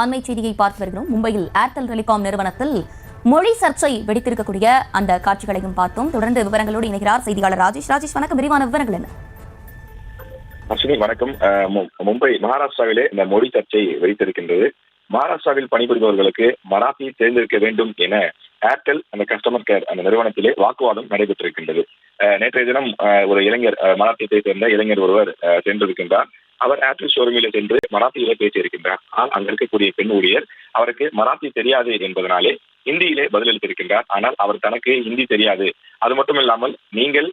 அண்மை செய்தியை பார்த்து வருகிறோம். மும்பையில் ஏர்டெல் டெலிகாம் நிறுவனத்தில் மொழி சர்ச்சை வெடித்திருக்கக்கூடிய அந்த காட்சிகளையும் பார்த்தோம். தொடர்ந்து விவரங்களோடு இணைகிறார் செய்தியாளர் ராஜேஷ். ராஜேஷ், வணக்கம். விரிவான விவரங்கள் என்ன? அஸ்வினி, வணக்கம். மும்பை மகாராஷ்டிராவிலே இந்த மொழி சர்ச்சை வெடித்திருக்கின்றது. மகாராஷ்டிராவில் பணிபுரிபவர்களுக்கு மராத்தி தெரிந்திருக்க வேண்டும் என ஏர்டெல் அந்த கஸ்டமர் கேர் அந்த நிறுவனத்திலே வாக்குவாதம் நடைபெற்றிருக்கின்றது. நேற்றைய தினம் ஒரு இளைஞர், மராத்தியத்தை சேர்ந்த இளைஞர் ஒருவர் சென்றிருக்கின்றார். அவர் ஏர்டெல் ஷோரூமிலே சென்று மராத்தியிலே பேசியிருக்கின்றார். ஆனால் அங்க இருக்கக்கூடிய பெண் ஊழியர் அவருக்கு மராத்தி தெரியாது என்பதனாலே ஹிந்தியிலே பதிலளித்திருக்கின்றார். ஆனால் அவர் தனக்கு ஹிந்தி தெரியாது, அது மட்டும் இல்லாமல் நீங்கள்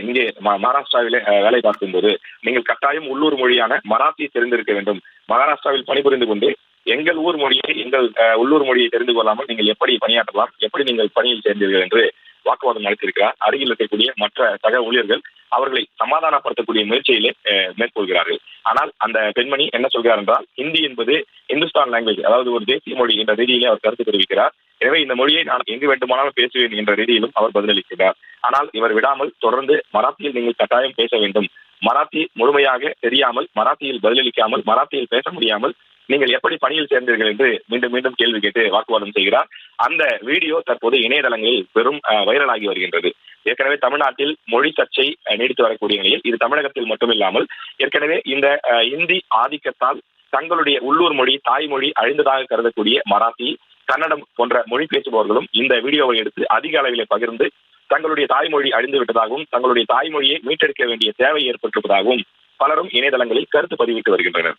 இங்கே மகாராஷ்டிராவிலே வேலை பார்க்கும் போது நீங்கள் கட்டாயம் உள்ளூர் மொழியான மராத்தி தெரிந்திருக்க வேண்டும். மகாராஷ்டிராவில் பணிபுரிந்து கொண்டு எங்கள் ஊர் மொழியை, எங்கள் உள்ளூர் மொழியை தெரிந்து கொள்ளாமல் நீங்கள் எப்படி பணியாற்றலாம், எப்படி நீங்கள் பணியில் சேர்ந்தீர்கள் என்று வாக்குவாதம் நடத்தியிருக்கிறார். அருகில் இருக்கக்கூடிய மற்ற சக ஊழியர்கள் அவர்களை சமாதானப்படுத்தக்கூடிய முயற்சியிலே மேற்கொள்கிறார்கள். ஆனால் அந்த பெண்மணி என்ன சொல்கிறார் என்றால், ஹிந்தி என்பது இந்துஸ்தான் லாங்குவேஜ், அதாவது ஒரு தேசிய மொழி என்ற ரீதியிலே அவர் கருத்து தெரிவிக்கிறார். எனவே இந்த மொழியை நான் எங்கு வேண்டுமானாலும் பேசுவேன் என்ற ரீதியிலும் அவர் பதிலளிக்கிறார். ஆனால் இவர் விடாமல் தொடர்ந்து மராத்தியில் நீங்கள் கட்டாயம் பேச வேண்டும், மராத்தி முழுமையாக தெரியாமல், மராத்தியில் பதிலளிக்காமல், மராத்தியில் பேச முடியாமல் நீங்கள் எப்படி பணியில் சேர்ந்தீர்கள் என்று மீண்டும் மீண்டும் கேள்வி கேட்டு வாக்குவாதம் செய்கிறார். அந்த வீடியோ தற்போது இணையதளங்களில் பெரும் வைரலாகி வருகின்றது. ஏற்கனவே தமிழ்நாட்டில் மொழி சர்ச்சை நீடித்து வரக்கூடிய நிலையில் இது தமிழகத்தில் மட்டுமில்லாமல் ஏற்கனவே இந்த இந்தி ஆதிக்கத்தால் தங்களுடைய உள்ளூர் மொழி, தாய்மொழி அழிந்ததாக கருதக்கூடிய மராத்தி, கன்னடம் போன்ற மொழி பேசுபவர்களும் இந்த வீடியோவை எடுத்து அதிக அளவிலே பகிர்ந்து தங்களுடைய தாய்மொழி அழிந்து விட்டதாகவும், தங்களுடைய தாய்மொழியை மீட்டெடுக்க வேண்டிய தேவை ஏற்பட்டிருப்பதாகவும் பலரும் இணையதளங்களில் கருத்து பதிவிட்டு வருகின்றனர்.